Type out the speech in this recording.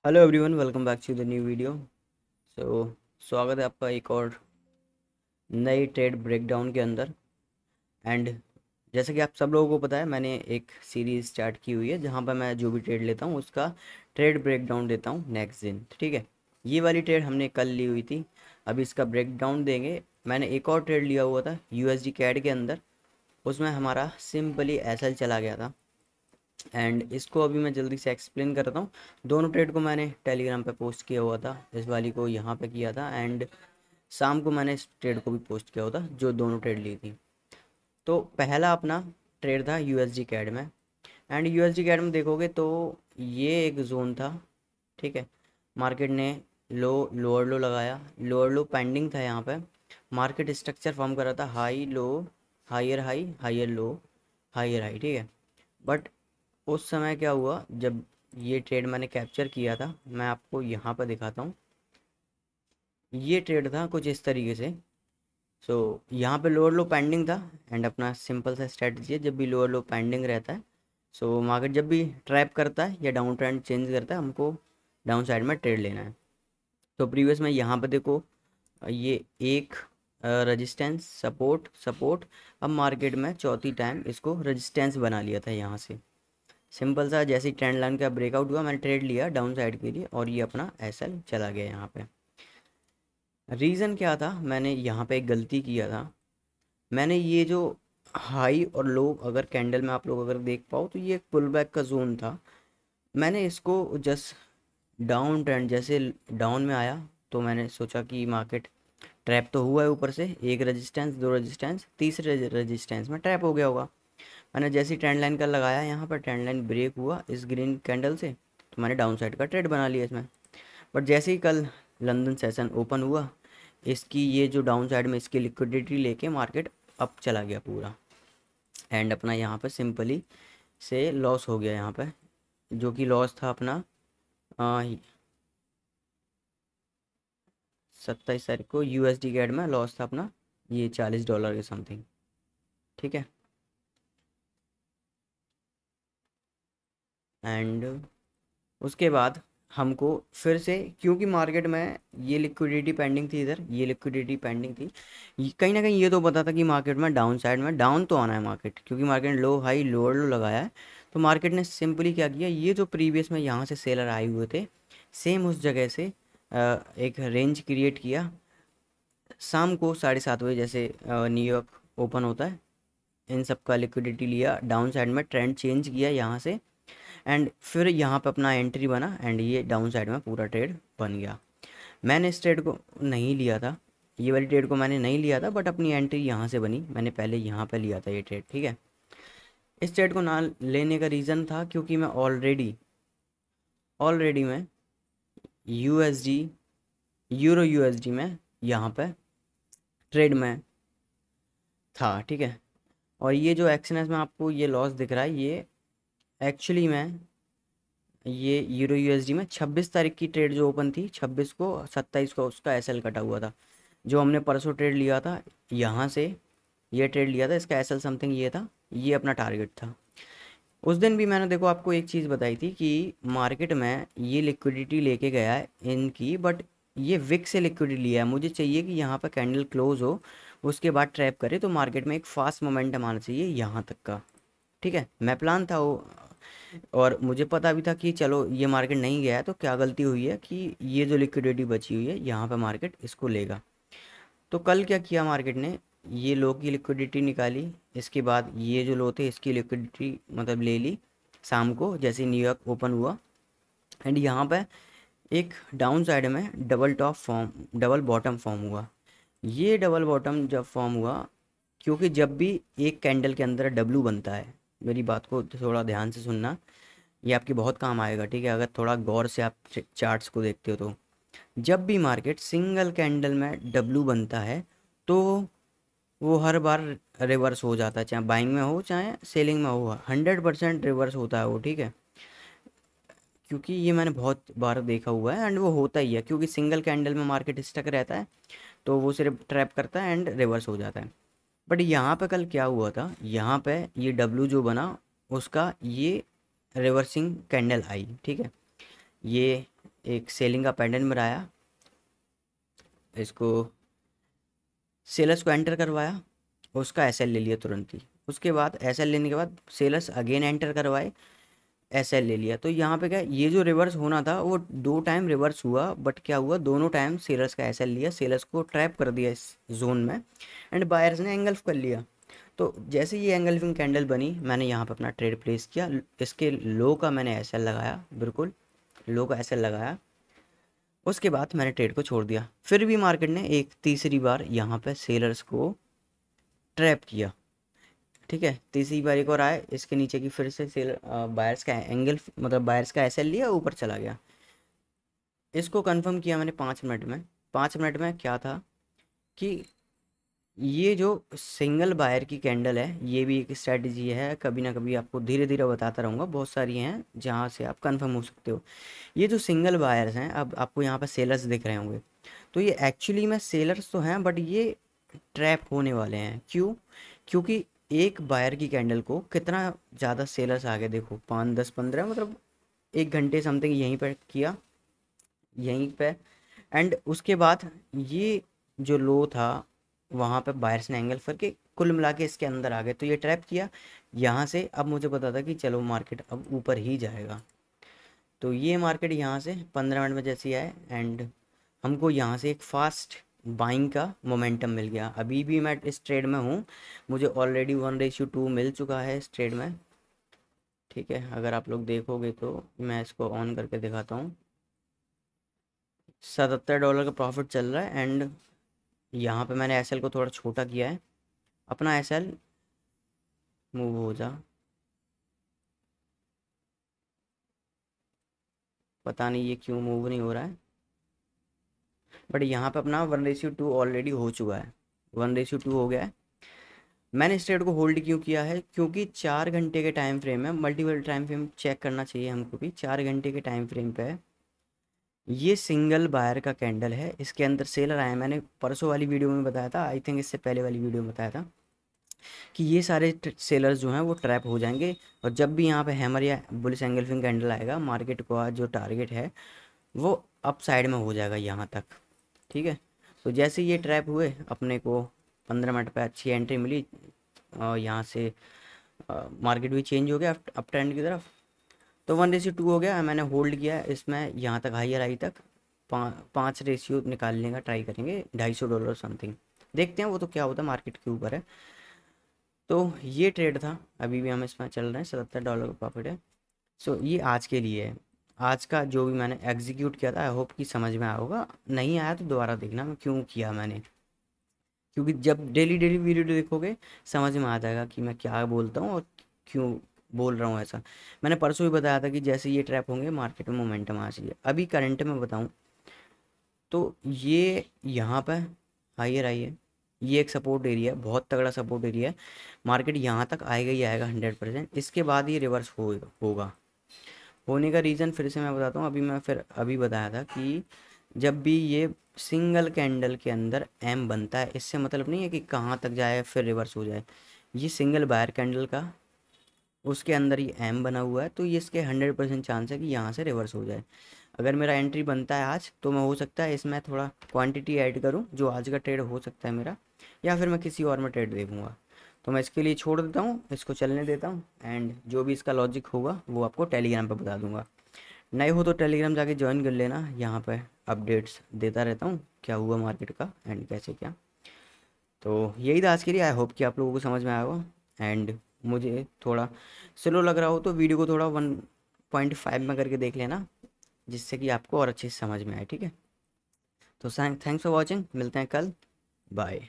Hello everyone, welcome back to the new video. So स्वागत है आपका एक और नई ट्रेड ब्रेकडाउन के अंदर। एंड जैसे कि आप सब लोगों को पता है, मैंने एक सीरीज स्टार्ट की हुई है जहां पर मैं जो भी ट्रेड लेता हूं उसका ट्रेड ब्रेकडाउन देता हूं नेक्स्ट दिन। ठीक है, ये वाली ट्रेड हमने कल ली हुई थी, अभी इसका ब्रेकडाउन देंगे। मैंने एक और ट्रेड लिया हुआ था यूएसडी कैड के अंदर, उसमें हमारा सिंपली एसएल चला गया था। एंड इसको अभी मैं जल्दी से एक्सप्लेन करता हूँ। दोनों ट्रेड को मैंने टेलीग्राम पे पोस्ट किया हुआ था, इस वाली को यहाँ पे किया था, एंड शाम को मैंने इस ट्रेड को भी पोस्ट किया हुआ था जो दोनों ट्रेड ली थी। तो पहला अपना ट्रेड था यूएसडी कैड में। एंड यूएसडी कैड में देखोगे तो ये एक जोन था। ठीक है, मार्केट ने लोअर लो लगाया, लोअर लो पेंडिंग था यहाँ पे। मार्केट स्ट्रक्चर फॉर्म कर रहा था high low, high higher low, higher high. ठीक है, बट उस समय क्या हुआ, जब ये ट्रेड मैंने कैप्चर किया था, मैं आपको यहाँ पर दिखाता हूँ। ये ट्रेड था कुछ इस तरीके से। सो यहाँ पे लोअर लो पेंडिंग था, एंड अपना सिंपल सा स्ट्रेटजी है, जब भी लोअर लो पेंडिंग रहता है, सो मार्केट जब भी ट्रैप करता है या डाउन ट्रेंड चेंज करता है, हमको डाउन साइड में ट्रेड लेना है। तो प्रीवियस में यहाँ पे देखो, ये एक रजिस्टेंस, सपोर्ट सपोर्ट, अब मार्केट में चौथी टाइम इसको रजिस्टेंस बना लिया था यहाँ से। सिंपल सा जैसे ही ट्रेंड लाइन का ब्रेकआउट हुआ, मैंने ट्रेड लिया डाउन साइड के लिए, और ये अपना एसएल चला गया यहाँ पे। रीज़न क्या था, मैंने यहाँ पे एक गलती किया था। मैंने ये जो हाई और लो, अगर कैंडल में आप लोग अगर देख पाओ तो ये एक पुल बैक का जोन था। मैंने इसको जस्ट डाउन ट्रेंड जैसे डाउन में आया, तो मैंने सोचा कि मार्केट ट्रैप तो हुआ है ऊपर से, एक रेजिस्टेंस, दो रेजिस्टेंस, तीसरे रेजिस्टेंस में ट्रैप हो गया होगा। मैंने जैसे ही ट्रेंड लाइन का लगाया, यहाँ पर ट्रेंड लाइन ब्रेक हुआ इस ग्रीन कैंडल से, तो मैंने डाउन साइड का ट्रेड बना लिया इसमें। बट जैसे ही कल लंदन सेशन ओपन हुआ, इसकी ये जो डाउन साइड में इसकी लिक्विडिटी लेके मार्केट अप चला गया पूरा, एंड अपना यहाँ पे सिंपली से लॉस हो गया यहाँ पे, जो कि लॉस था अपना 27 तारीख को यूएसडी कैड में लॉस था अपना, ये $40 के समथिंग। ठीक है, एंड उसके बाद हमको फिर से, क्योंकि मार्केट में ये लिक्विडिटी पेंडिंग थी, इधर ये लिक्विडिटी पेंडिंग थी, कहीं ना कहीं ये तो पता था कि मार्केट में डाउन साइड में डाउन तो आना है मार्केट, क्योंकि मार्केट ने लो हाई लोअर लो लगाया है। तो मार्केट ने सिंपली क्या किया, ये जो प्रीवियस में यहाँ से सेलर आए हुए थे, सेम उस जगह से एक रेंज क्रिएट किया। शाम को 7:30 बजे जैसे न्यूयॉर्क ओपन होता है, इन सब का लिक्विडिटी लिया, डाउन साइड में ट्रेंड चेंज किया यहाँ से, एंड फिर यहाँ पे अपना एंट्री बना, एंड ये डाउन साइड में पूरा ट्रेड बन गया। मैंने इस ट्रेड को नहीं लिया था, ये वाली ट्रेड को मैंने नहीं लिया था, बट अपनी एंट्री यहाँ से बनी, मैंने पहले यहाँ पे लिया था ये ट्रेड। ठीक है, इस ट्रेड को ना लेने का रीज़न था क्योंकि मैं ऑलरेडी ऑलरेडी मैं यूएसडी, यूरो यूएसडी में यहाँ पे ट्रेड में था। ठीक है, और ये जो एक्सएनएस में आपको ये लॉस दिख रहा है, ये एक्चुअली में ये यूरो यूएसडी में 26 तारीख की ट्रेड जो ओपन थी, 26 को 27 को उसका एसएल कटा हुआ था। जो हमने परसों ट्रेड लिया था, यहाँ से ये ट्रेड लिया था, इसका एसएल समथिंग ये था, ये अपना टारगेट था। उस दिन भी मैंने देखो आपको एक चीज़ बताई थी कि मार्केट में ये लिक्विडिटी लेके गया है इनकी, बट ये विक से लिक्विडिटी लिया है। मुझे चाहिए कि यहाँ पर कैंडल क्लोज हो, उसके बाद ट्रैप करे, तो मार्केट में एक फास्ट मोमेंटम आना चाहिए यहाँ तक का। ठीक है, मैं प्लान था वो, और मुझे पता भी था कि चलो ये मार्केट नहीं गया है तो क्या गलती हुई है कि ये जो लिक्विडिटी बची हुई है यहाँ पे मार्केट इसको लेगा। तो कल क्या किया मार्केट ने, ये लो की लिक्विडिटी निकाली, इसके बाद ये जो लो थे इसकी लिक्विडिटी मतलब ले ली शाम को जैसे न्यूयॉर्क ओपन हुआ, एंड यहाँ पे एक डाउन साइड में डबल बॉटम फॉर्म हुआ। ये डबल बॉटम जब फॉर्म हुआ, क्योंकि जब भी एक कैंडल के अंदर डब्लू बनता है, मेरी बात को थोड़ा ध्यान से सुनना, ये आपके बहुत काम आएगा। ठीक है, अगर थोड़ा गौर से आप चार्ट्स को देखते हो तो जब भी मार्केट सिंगल कैंडल में डब्लू बनता है, तो वो हर बार रिवर्स हो जाता है, चाहे बाइंग में हो चाहे सेलिंग में हो, 100% रिवर्स होता है वो। ठीक है, क्योंकि ये मैंने बहुत बार देखा हुआ है, एंड वो होता ही है, क्योंकि सिंगल कैंडल में मार्केट स्टक रहता है, तो वो सिर्फ ट्रैप करता है एंड रिवर्स हो जाता है। बट यहाँ पे कल क्या हुआ था, यहाँ पे ये डब्लू जो बना उसका ये रिवर्सिंग कैंडल आई। ठीक है, ये एक सेलिंग का पेंडेंट बनाया, इसको सेलर्स को एंटर करवाया, उसका एसएल ले लिया तुरंत ही। उसके बाद एसएल लेने के बाद सेलर्स अगेन एंटर करवाए, एसएल ले लिया। तो यहाँ पे क्या है, ये जो रिवर्स होना था वो 2 टाइम रिवर्स हुआ, बट क्या हुआ, दोनों टाइम सेलर्स का एसएल लिया, सेलर्स को ट्रैप कर दिया इस जोन में, एंड बायर्स ने एंगल्फ कर लिया। तो जैसे ये एंगल्फिंग कैंडल बनी, मैंने यहाँ पे अपना ट्रेड प्लेस किया, इसके लो का मैंने एसएल लगाया, बिल्कुल लो का एसएल लगाया। उसके बाद मैंने ट्रेड को छोड़ दिया। फिर भी मार्केट ने एक तीसरी बार यहाँ पे सेलर्स को ट्रैप किया, ठीक है। तीसरी बार एक और आए, इसके नीचे की फिर से सेल बायर्स का एंगल, मतलब बायर्स का एसएल लिया, ऊपर चला गया। इसको कंफर्म किया मैंने 5 मिनट में। 5 मिनट में क्या था कि ये जो सिंगल बायर की कैंडल है, ये भी एक स्ट्रैटेजी है, कभी ना कभी आपको धीरे धीरे बताता रहूँगा, बहुत सारी हैं जहाँ से आप कंफर्म हो सकते हो। ये जो सिंगल बायर्स हैं, अब आपको यहाँ पर सेलर्स दिख रहे होंगे, तो ये एक्चुअली में सेलर्स तो हैं, बट ये ट्रैप होने वाले हैं। क्यों? क्योंकि एक बायर की कैंडल को कितना ज़्यादा सेलर्स आ गए, देखो 5 10 15, मतलब 1 घंटे समथिंग यहीं पर किया, यहीं पे। एंड उसके बाद ये जो लो था, वहाँ पे बायर्स ने एंगल करके कुल मिला के इसके अंदर आ गए, तो ये ट्रैप किया यहाँ से। अब मुझे पता था कि चलो मार्केट अब ऊपर ही जाएगा, तो ये मार्केट यहाँ से 15 मिनट में जैसे आए, एंड हमको यहाँ से एक फास्ट बाइंग का मोमेंटम मिल गया। अभी भी मैं इस ट्रेड में हूँ, मुझे ऑलरेडी 1:2 मिल चुका है इस ट्रेड में, ठीक है। अगर आप लोग देखोगे तो मैं इसको ऑन करके दिखाता हूँ, $77 का प्रॉफिट चल रहा है। एंड यहाँ पे मैंने एसएल को थोड़ा छोटा किया है, अपना एसएल मूव हो जा, पता नहीं ये क्यों मूव नहीं हो रहा है, बट यहाँ पे अपना 1:2 ऑलरेडी हो चुका है, 1:2 हो गया है। मैंने इस ट्रेड को होल्ड क्यों किया है, क्योंकि 4 घंटे के टाइम फ्रेम में, मल्टीपल टाइम फ्रेम चेक करना चाहिए हमको भी। 4 घंटे के टाइम फ्रेम पे ये सिंगल बायर का कैंडल है, इसके अंदर सेलर आए। मैंने परसों वाली वीडियो में बताया था, आई थिंक इससे पहले वाली वीडियो में बताया था कि ये सारे सेलर्स जो हैं वो ट्रैप हो जाएंगे, और जब भी यहाँ पे हैमर या बुलिश एंगल्फिंग कैंडल आएगा, मार्केट का जो टारगेट है वो अप साइड में हो जाएगा यहाँ तक, ठीक है। तो जैसे ये ट्रैप हुए, अपने को 15 मिनट पे अच्छी एंट्री मिली, और यहाँ से मार्केट भी चेंज हो गया अप ट्रेंड की तरफ। तो 1:2 हो गया, मैंने होल्ड किया इसमें यहाँ तक, हायर आई तक 5 रेशियो निकालने का ट्राई करेंगे, $250 समथिंग, देखते हैं वो तो क्या होता है, मार्केट के ऊपर है। तो ये ट्रेड था, अभी भी हम इसमें चल रहे हैं, $77 का प्रॉफिट है। सो ये आज के लिए है, आज का जो भी मैंने एग्जीक्यूट किया था, आई होप कि समझ में आया होगा। नहीं आया तो दोबारा देखना मैं क्यों किया मैंने, क्योंकि जब डेली डेली वीडियो देखोगे समझ में आ जाएगा कि मैं क्या बोलता हूँ और क्यों बोल रहा हूँ ऐसा। मैंने परसों भी बताया था कि जैसे ये ट्रैप होंगे, मार्केट में मोमेंटम आ चाहिए। अभी करंट में बताऊँ तो ये यहाँ पर हायर आई है, ये एक सपोर्ट एरिया है, बहुत तगड़ा सपोर्ट एरिया है, मार्केट यहाँ तक आएगा ही आएगा 100%। इसके बाद ये रिवर्स होगा। होने का रीज़न फिर से मैं बताता हूँ, अभी बताया था कि जब भी ये सिंगल कैंडल के अंदर एम बनता है, इससे मतलब नहीं है कि कहाँ तक जाए फिर रिवर्स हो जाए। ये सिंगल बायर कैंडल का, उसके अंदर ये एम बना हुआ है, तो ये इसके 100% चांस है कि यहाँ से रिवर्स हो जाए। अगर मेरा एंट्री बनता है आज, तो मैं हो सकता है इसमें थोड़ा क्वांटिटी ऐड करूँ, जो आज का ट्रेड हो सकता है मेरा, या फिर मैं किसी और में ट्रेड देखूँगा। तो मैं इसके लिए छोड़ देता हूँ, इसको चलने देता हूँ, एंड जो भी इसका लॉजिक होगा वो आपको टेलीग्राम पर बता दूंगा। नए हो तो टेलीग्राम जाके ज्वाइन कर लेना, यहाँ पे अपडेट्स देता रहता हूँ क्या हुआ मार्केट का एंड कैसे क्या। तो यही था आज के लिए, आई होप कि आप लोगों को समझ में आया होगा। एंड मुझे थोड़ा स्लो लग रहा हो तो वीडियो को थोड़ा 1.5 में करके देख लेना, जिससे कि आपको और अच्छे से समझ में आए, ठीक है। तो थैंक्स फॉर वॉचिंग, मिलते हैं कल, बाय।